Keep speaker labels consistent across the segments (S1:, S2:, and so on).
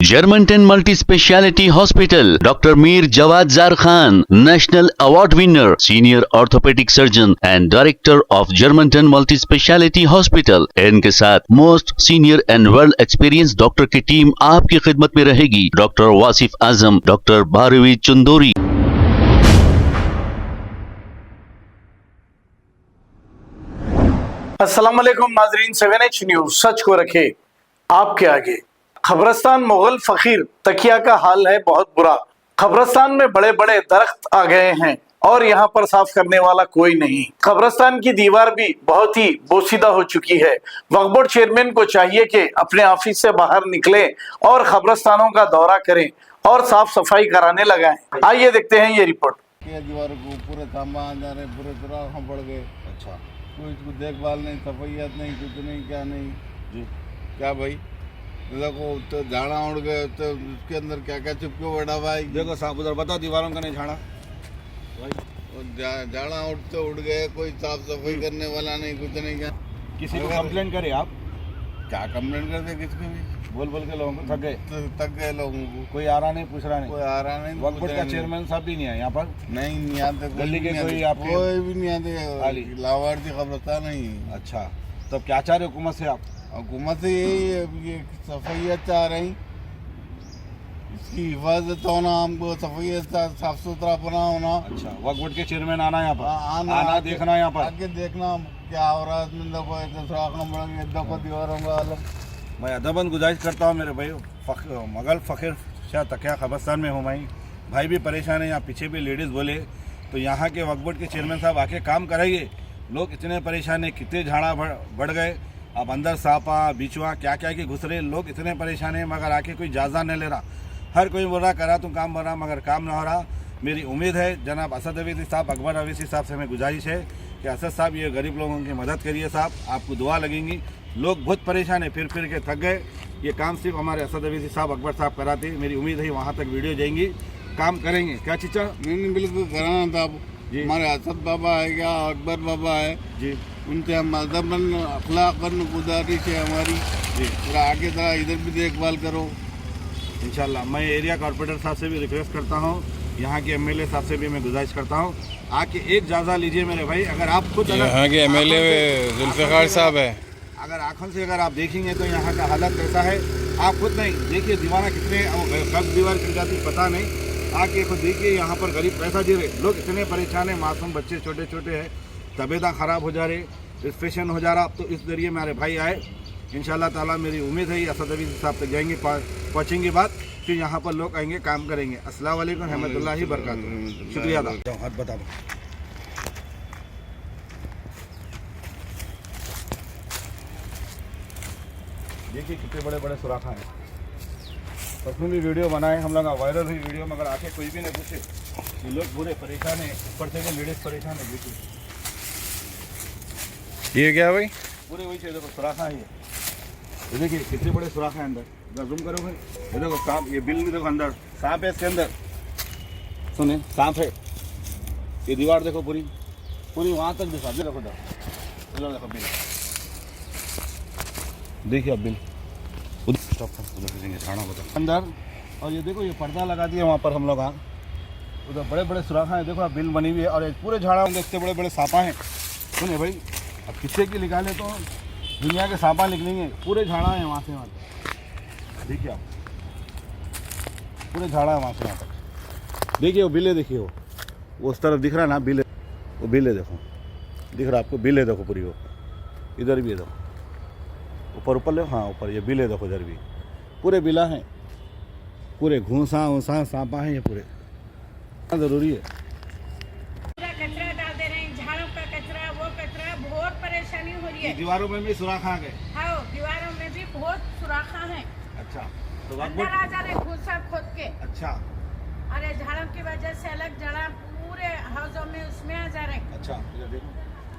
S1: Germanton multi speciality hospital, doctor Mir Jawad Zar Khan, national award winner, senior orthopaedic surgeon and director of Germanton multi speciality hospital. इनके साथ most senior and well experience doctor की team आपकी खिदमत में रहेगी। Doctor Wasif Azam, doctor Bharvi Chandori.
S2: अस्सलाम वालेकुम नाजरीन, 7H न्यूज सच को रखे आपके आगे। खबरस्तान मुगल फकीर तकिया का हाल है बहुत बुरा। खबरस्तान में बड़े बड़े दरख्त आ गए हैं और यहाँ पर साफ करने वाला कोई नहीं। खबरस्तान की दीवार भी बहुत ही बोसीदा हो चुकी है। वक्फ बोर्ड चेयरमैन को चाहिए कि अपने ऑफिस से बाहर निकले और खबरस्तानों का दौरा करें और साफ सफाई कराने लगाएं। आइए देखते हैं ये रिपोर्ट।
S3: दीवार को पूरे तांबान जा रहे, पूरे तरह पड़ गए। अच्छा, कोई इसको देखभाल नहीं, सफाइयात नहीं, कुछ नहीं, क्या नहीं जी। क्या भाई देखो, तो झाड़ा उड़ गए, तो उसके अंदर क्या क्या चिपके बैठा भाई।
S4: देखो साहब उधर बताओ, दीवारों का नहीं झाड़ा
S3: भाई, झाड़ा उड़ते उड़ गए, कोई साफ सफाई करने वाला नहीं, कुछ नहीं। क्या
S4: किसी को कंप्लेंट करे आप?
S3: क्या कंप्लेंट करते किसको भी?
S4: बोल बोल के लोगों को
S3: थक गए लोगों को।
S4: कोई आ रहा नहीं, पूछ रहा नहीं।
S3: कोई आ रहा नहीं।
S4: वक्फ बोर्ड का चेयरमैन साहब भी नहीं है यहाँ पर?
S3: नहीं आते।
S4: गली के कोई आपके?
S3: कोई भी नहीं आते। लाभार्थी खबरस्तान नहीं।
S4: अच्छा, तो क्या चाह रहे हुकूमत से आप?
S3: हुकूमत से यही ये सफाइयत चाह रही, इसकी हिफाजत होना, हमको सफाइयत साफ सुथरा बना होना।
S4: अच्छा, वक्फ बोर्ड के चेयरमैन आना यहाँ पर?
S3: आना
S4: देखना यहाँ पर,
S3: आके देखना क्या हो रहा है। दीवारों का
S4: मैं अदबन गुजारिश करता हूँ मेरे भाई, मुगल फकीर शाह तकिया खबरस्तान में हूँ मैं। भाई भी परेशान है, यहाँ पीछे भी लेडीज़ बोले तो यहाँ के वक्फ बोर्ड के चेयरमैन साहब आके काम कराइए। लोग इतने परेशान है, कितने झाड़ा बढ़ गए, अब अंदर सांपा बिचुआ क्या क्या के घुस रहे। लोग इतने परेशान है मगर आके कोई जायजा नहीं ले रहा। हर कोई बोल रहा करा तो काम बन रहा, मगर काम ना हो रहा। मेरी उम्मीद है जनाब असद अवीसी साहब, अकबर अवीसी साहब से हमें गुजारिश है कि असद साहब ये गरीब लोगों की मदद करिए साहब, आपको दुआ लगेंगी। लोग बहुत परेशान है, फिर के थक गए। ये काम सिर्फ हमारे असद अवीसी साहब, अकबर साहब कराते। मेरी उम्मीद है वहाँ तक वीडियो जाएंगी, काम करेंगे। क्या चीचा?
S3: नहीं बिल्कुल कराना था जी। हमारे असद बाबा है, क्या अकबर बाबा है
S4: जी,
S3: उनसे हम अदबन अखलाकन गुजारिश है हमारी जी, थोड़ा आगे तरह इधर भी देखभाल करो
S4: इंशाल्लाह। मैं एरिया कॉर्पोरेटर साहब से भी रिक्वेस्ट करता हूँ, यहाँ के एमएलए साहब से भी मैं गुजारिश करता हूँ, आके एक जायजा लीजिए मेरे भाई। अगर आप खुद
S5: यहाँ के एमएलए जुल्फ़िकार साहब है,
S4: अगर आँखों से अगर आप देखेंगे तो यहाँ का हालत कैसा है, आप खुद नहीं देखिए। दीवाना कितने कब दीवार गिर जाती पता नहीं, आके खुद देखिए। यहाँ पर गरीब पैसा दे रहे, लोग इतने परेशान है, मासूम बच्चे छोटे छोटे हैं, तबीयत ख़राब हो जा रहे, डिस्प्रेशन हो जा रहा। तो इस जरिए मेरे भाई आए, इंशाल्लाह ताला मेरी उम्मीद है असद अवीसी साहब तक जाएंगे, पहुँचेंगे बात, फिर यहाँ पर लोग आएंगे, काम करेंगे। अस्सलाम वालेकुम रहमतुल्लाहि बरकातहू। शुक्रिया था। हाथ बता दो। देखिए कितने बड़े बड़े सुराखा हैं। परसों भी वीडियो बनाए हम लोग, वायरल हुई वीडियो, मगर आके कोई भी नहीं पूछे। ये लोग पूरे परेशान है, ऊपर से लेडीज परेशान है। देखिए
S5: ये क्या भाई?
S4: पूरे वही चाहिए, देखो सुराखा है ये देखिए कितने बड़े सुराखा है अंदर। इधर जूम करो भाई, ये देखो सांप, ये बिल भी देखो अंदर सांप है, इसके अंदर सुने सांप है। ये दीवार देखो पूरी पूरी वहाँ तक दिखा, देखो देखो बिल, देखिए अब बिल अंदर। और ये देखो ये पर्दा लगा दिया वहाँ पर हम लोग, हाँ उधर बड़े बड़े सुराखा है, देखो बिल बनी हुई है। और पूरे झाड़ा में इतने बड़े बड़े सांपा हैं। सुनिए भाई, अब किससे की निकाले तो दुनिया के सांपा निकलेंगे। पूरे झाड़ा है वहाँ से वहाँ तक, देखिए आप पूरे झाड़ा है वहाँ से वहाँ तक। देखिए वो बिले, देखिए वो उस तरफ दिख रहा है ना बिले, वो बिले देखो दिख रहा है आपको, बिले देखो पूरी, वो इधर भी है देखो, ऊपर ले, हाँ ऊपर ये बिले देखो, इधर भी पूरे बिला हैं, पूरे घूसा ऊसा सांपा हैं ये पूरे। ज़रूरी है
S6: कचरा डाल दे रहे हैं, झाड़ों का कचरा, वो कचरा, बहुत परेशानी हो रही है।
S4: दीवारों में भी सुराखा आ गए।
S6: हाँ, दीवारों में भी बहुत सुराखा है।
S4: अच्छा, तो
S6: अंदर आ जा रहे घुसा खोद के।
S4: अच्छा,
S6: अरे झाड़ों की वजह से अलग झाड़ा पूरे हाउसों में उसमें आ जा रहे।
S4: अच्छा देखो,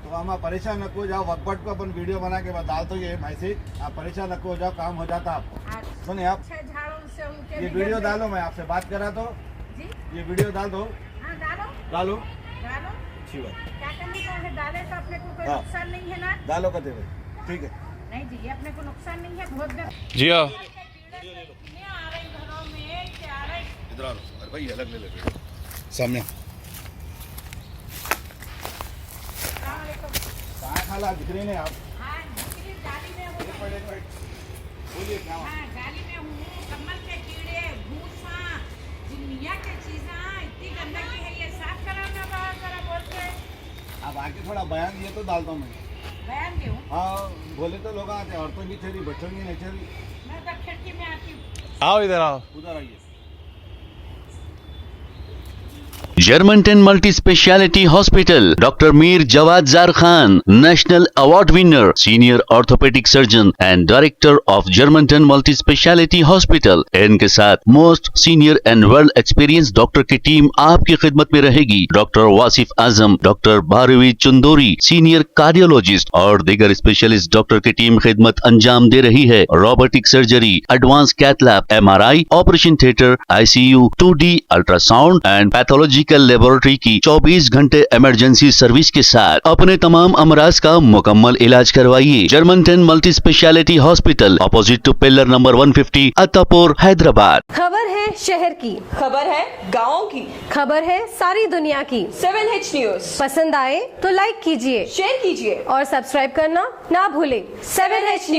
S4: तो हम परेशान न हो जाओ। वक्फ बोर्ड को अपन वीडियो बना के बता तो ये मैसेज, आप परेशान न हो जाओ, काम हो जाता आपको। सुनिए आप,
S6: झाड़ों से उनके
S4: ये वीडियो डालो, मैं आपसे बात करा तो
S6: जी,
S4: ये वीडियो डाल दो।
S6: हाँ डालो
S4: डालो
S6: डालो,
S4: अच्छी बात,
S6: क्या करने का है, डाले तो अपने को कोई
S4: हाँ।
S6: नुकसान नहीं है ना।
S4: डालो कहते भाई, ठीक है।
S6: नहीं जी, ये अपने को नुकसान नहीं है। बहुत
S5: जी हाँ।
S6: आ रही
S4: इधर आओ। अरे भाई अलग ले ले सामने कहाँ खाला दिख रही नहीं आप
S6: हाँ, दूसरी जाली में हूँ।
S4: बोलिए क्या
S6: हाँ, जाली में हूँ। कमल के कीड़े, भूसा, दुनिया की चीजें, इतनी गंदगी है, ये साफ कराओ ना बाहर जरा बोल के।
S4: आप आके थोड़ा बयान दिए तो डालता हूँ मैं
S6: बयान दूँ?
S4: हाँ बोले तो लोग आते हैं औरतों की चली बच्चों की नहीं चली
S6: मैं तो खिड़की में आती हूँ।
S5: आओ इधर आओ
S4: उधर आइए
S1: Germantown Multi Speciality Hospital, Dr. Mir Jawad Zar Khan, National Award winner, Senior Orthopedic Surgeon and Director of Germantown Multi Speciality Hospital. इनके साथ most senior and well experience doctor की टीम आपकी खिदमत में रहेगी। Doctor Wasif Azam, doctor Bharvi Chandori, senior cardiologist और दीगर specialist doctor की टीम खिदमत अंजाम दे रही है। Robotic surgery, advance cath lab, MRI, operation theatre, ICU, 2D ultrasound and pathological laboratory की 24 घंटे इमरजेंसी सर्विस के साथ अपने तमाम अमराज का मुकम्मल इलाज करवाइए। Germanton multi speciality hospital, opposite to pillar number 150, Attapur, Hyderabad.
S7: खबर है शहर की,
S8: खबर है गाँव की,
S7: खबर है सारी दुनिया की।
S8: 7H न्यूज
S7: पसंद आए तो लाइक कीजिए,
S8: शेयर कीजिए
S7: और सब्सक्राइब करना ना भूलें।
S8: 7H news.